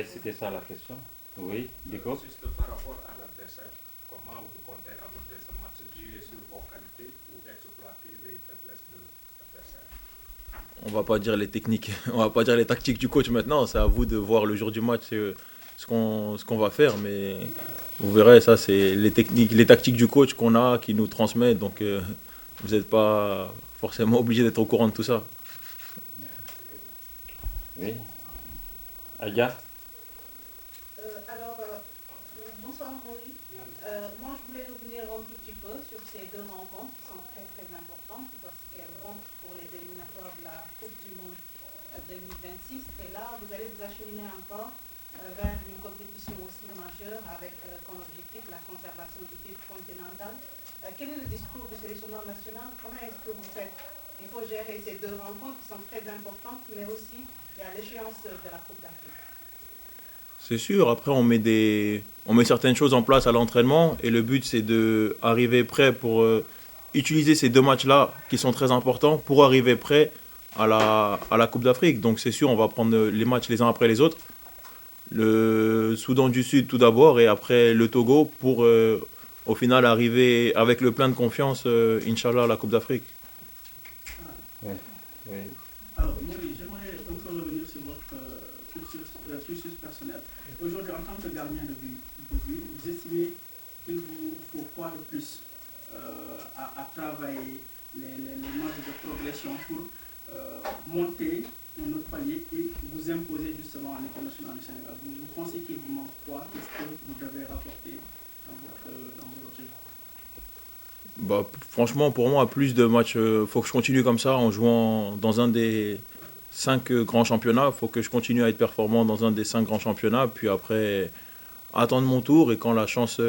C'était ça la question. Oui, Dico. Juste par rapport à l'adversaire, comment vous comptez aborder ce match, jouer sur vos qualités ou exploiter les faiblesses de l'adversaire? On va pas dire les techniques, on va pas dire les tactiques du coach maintenant. C'est à vous de voir le jour du match ce qu'on va faire. Mais vous verrez, ça c'est les techniques, les tactiques du coach qu'on a, qui nous transmet. Donc vous n'êtes pas forcément obligé d'être au courant de tout ça. Oui. Aïa. Bonsoir Maurice. Moi je voulais revenir un tout petit peu sur ces deux rencontres qui sont très très importantes parce qu'elles comptent pour les éliminatoires de la Coupe du Monde 2026. Et là, vous allez vous acheminer encore vers une compétition aussi majeure avec comme objectif la conservation du titre continental. Quel est le discours du sélectionneur national? Comment est-ce que vous faites? Il faut gérer ces deux rencontres qui sont très importantes, mais aussi il y a l'échéance de la Coupe d'Afrique. C'est sûr, après on met certaines choses en place à l'entraînement et le but c'est d'arriver prêt pour utiliser ces deux matchs-là qui sont très importants pour arriver prêt à la Coupe d'Afrique. Donc c'est sûr, on va prendre les matchs les uns après les autres. Le Soudan du Sud tout d'abord et après le Togo pour au final arriver avec le plein de confiance, Inch'Allah, à la Coupe d'Afrique. Oui. Oui. Alors, Maurice, j'aimerais un peu revenir sur votre cursus personnel. Aujourd'hui, en tant que gardien de but, vous estimez qu'il vous faut quoi de plus à travailler les marges de progression pour monter un autre palier et vous imposer justement à l'équipe nationale du Sénégal? Vous pensez qu'il vous manque quoi? Qu'est-ce que vous devez rapporter dans votre jeu? Bah, franchement, pour moi, plus de matchs, faut que je continue comme ça en jouant dans un des 5 grands championnats. Faut que je continue à être performant dans un des 5 grands championnats. Puis après, attendre mon tour et quand la chance,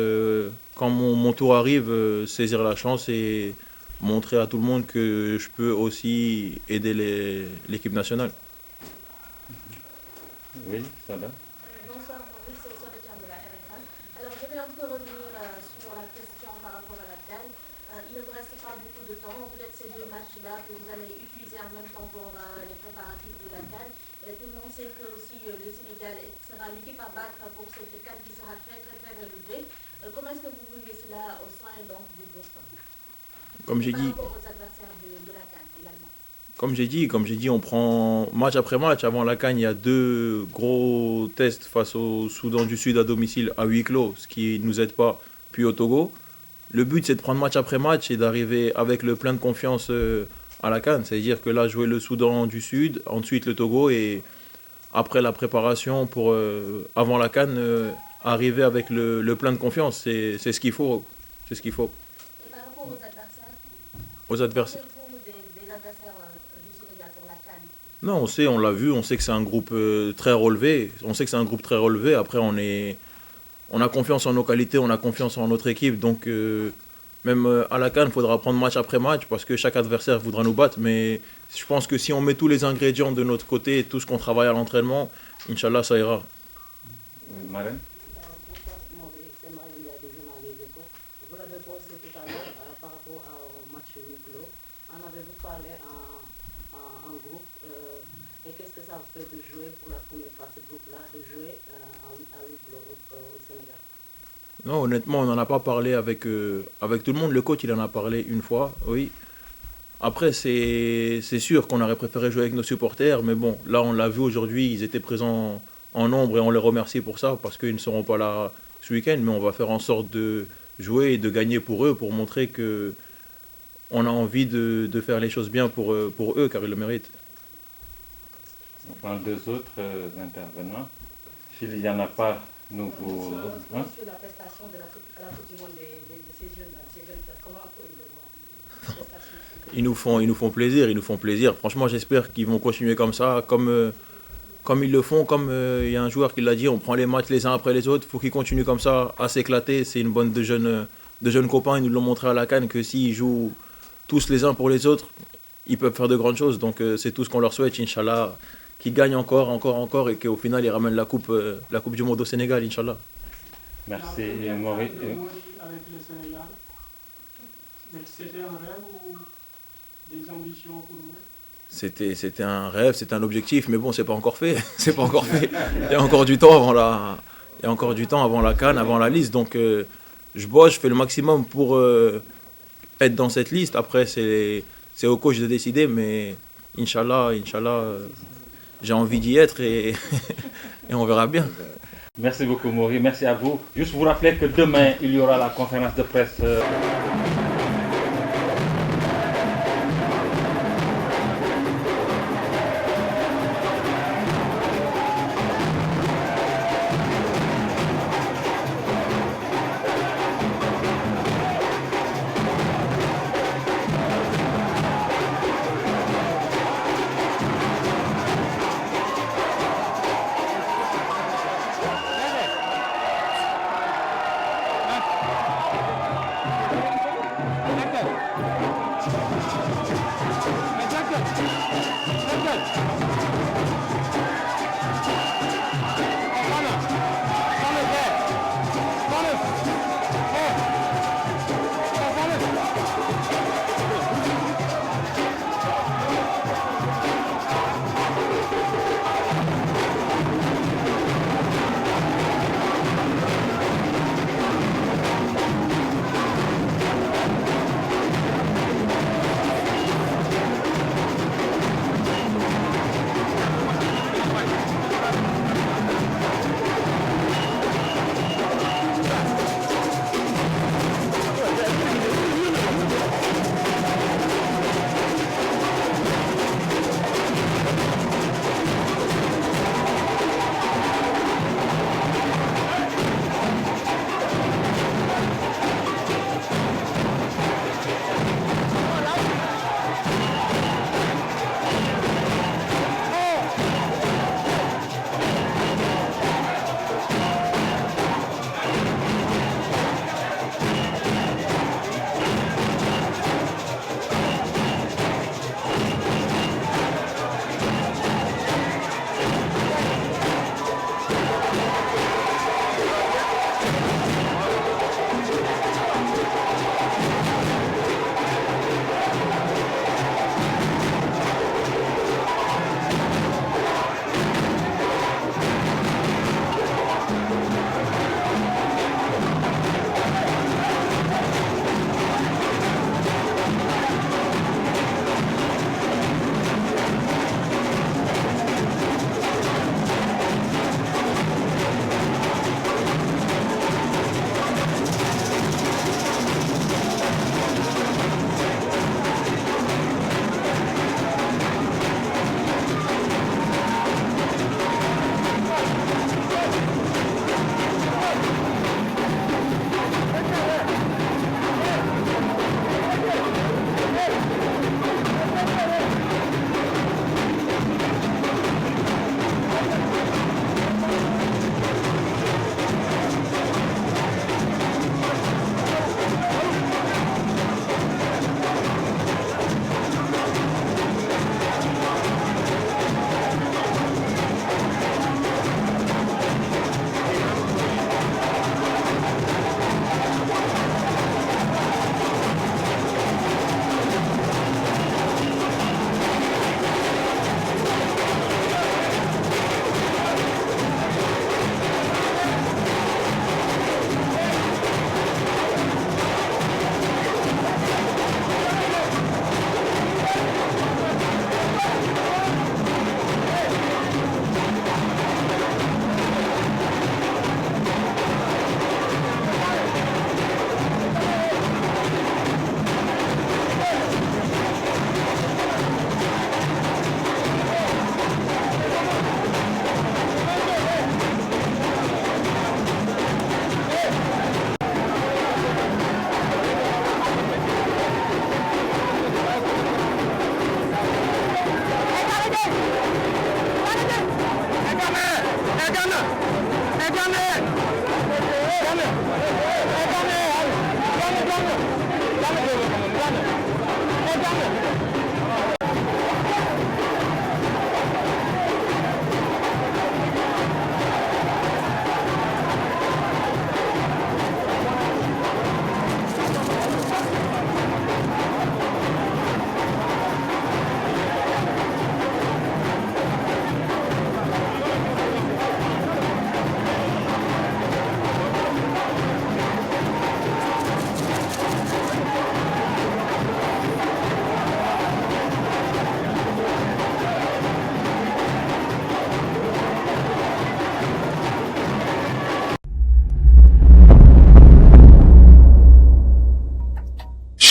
quand mon tour arrive, saisir la chance et montrer à tout le monde que je peux aussi aider l'équipe nationale. Oui, ça va. Bonsoir Maurice, c'est Soledad de la RFM. Alors je vais un peu revenir sur la question par rapport à la CAN. Il ne vous reste pas beaucoup de temps, peut-être ces deux matchs-là que vous allez utiliser en même temps pour les préparatifs de la CAN. Tout le monde sait que aussi le Sénégal sera l'équipe à battre pour cette CAN qui sera très très très relevée. Comment est-ce que vous vivez cela au sein donc du groupe Comme j'ai par dit, rapport aux adversaires de la CAN également? Comme j'ai dit, on prend match après match. Avant la CAN, il y a 2 gros tests face au Soudan du Sud à domicile à huis clos, ce qui ne nous aide pas, puis au Togo. Le but, c'est de prendre match après match et d'arriver avec le plein de confiance à la CAN. C'est-à-dire que là, jouer le Soudan du Sud, ensuite le Togo et après la préparation pour avant la CAN, arriver avec le plein de confiance. C'est ce qu'il faut. C'est ce qu'il faut. Et par rapport aux adversaires, Aux adversaires. pensez-vous des adversaires du Sénégal pour la CAN? Non, on l'a vu, on sait que c'est un groupe très relevé. On sait que c'est un groupe très relevé. Après, on a confiance en nos qualités, on a confiance en notre équipe. Donc, même à la CAN, il faudra prendre match après match parce que chaque adversaire voudra nous battre. Mais je pense que si on met tous les ingrédients de notre côté, tout ce qu'on travaille à l'entraînement, Inch'Allah, ça ira. Marine. Bonsoir Maurice, c'est Mariam Diadé, journal Les Échos. Vous l'avez posé tout à l'heure par rapport au match huis clos. En avez-vous parlé en groupe et qu'est-ce que ça vous fait de jouer pour la première fois ce groupe-là, de jouer à huis clos au Sénégal? Non, honnêtement, on n'en a pas parlé avec tout le monde. Le coach, il en a parlé une fois, oui. Après, c'est sûr qu'on aurait préféré jouer avec nos supporters, mais bon, là, on l'a vu aujourd'hui, ils étaient présents en nombre et on les remercie pour ça parce qu'ils ne seront pas là ce week-end, mais on va faire en sorte de jouer et de gagner pour eux, pour montrer que on a envie de faire les choses bien pour eux, car ils le méritent. On prend 2 autres intervenants. S'il n'y en a pas, nous vous. Hein? Sur la prestation à la Coupe du Monde de ces jeunes-là, comment ils le voient? Ils nous font plaisir, ils nous font plaisir. Franchement, j'espère qu'ils vont continuer comme ça, comme ils le font, comme il y a un joueur qui l'a dit, on prend les matchs les uns après les autres. Il faut qu'ils continuent comme ça, à s'éclater. C'est une bande de jeunes copains. Ils nous l'ont montré à la CAN que s'ils jouent tous les uns pour les autres, ils peuvent faire de grandes choses. Donc c'est tout ce qu'on leur souhaite, Inch'Allah, qu'ils gagnent encore, encore, encore et qu'au final ils ramènent la coupe du monde au Sénégal, Inch'Allah. Merci, La Maurice. première CAN de Mori avec le Sénégal, c'était un rêve ou des ambitions pour vous? c'était un rêve, c'était un objectif, mais bon, c'est pas encore fait. C'est pas encore fait. Il y a encore du temps avant la CAN, avant la liste. Donc, je bosse, je fais le maximum pour être dans cette liste. Après, c'est au coach de décider, mais Inch'Allah, j'ai envie d'y être et, et on verra bien. Merci beaucoup, Maury. Merci à vous. Juste vous rappeler que demain, il y aura la conférence de presse.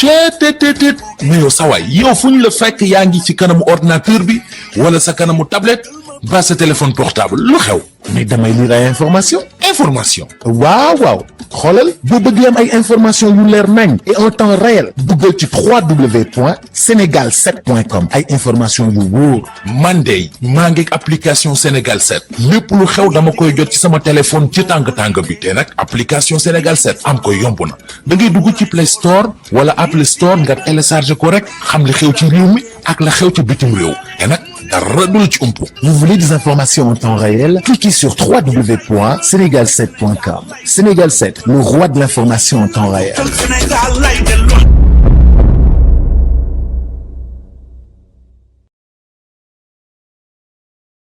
cheetetetet mais yow sa waay yow fu ñu la fekk yaa ngi ci kanamu ordinateur bi wala sa kanamu tablette ba sa téléphone portable lu xew mais damay lire ay information waaw xoolal boo bëgg am ay information yu leer nañ et en temps réel duggal ci www.senegal7.com ay information yu wóor man de maa ngi application Sénégal 7 lépp lu xew dama koy jot ci sama téléphone ci tàng bi te nag application Sénégal 7 am ko yomb na da ngay dugg ci Play Store wala Apple Store nga télécharger ko rek xam li xew ci réew mi ak la xew ci bitim réew te nag dara du la ci umpu. Vous voulez des informations en temps réel? Cliquez sur www.senegal7.com. Sénégal 7, le roi de l'information en temps réel.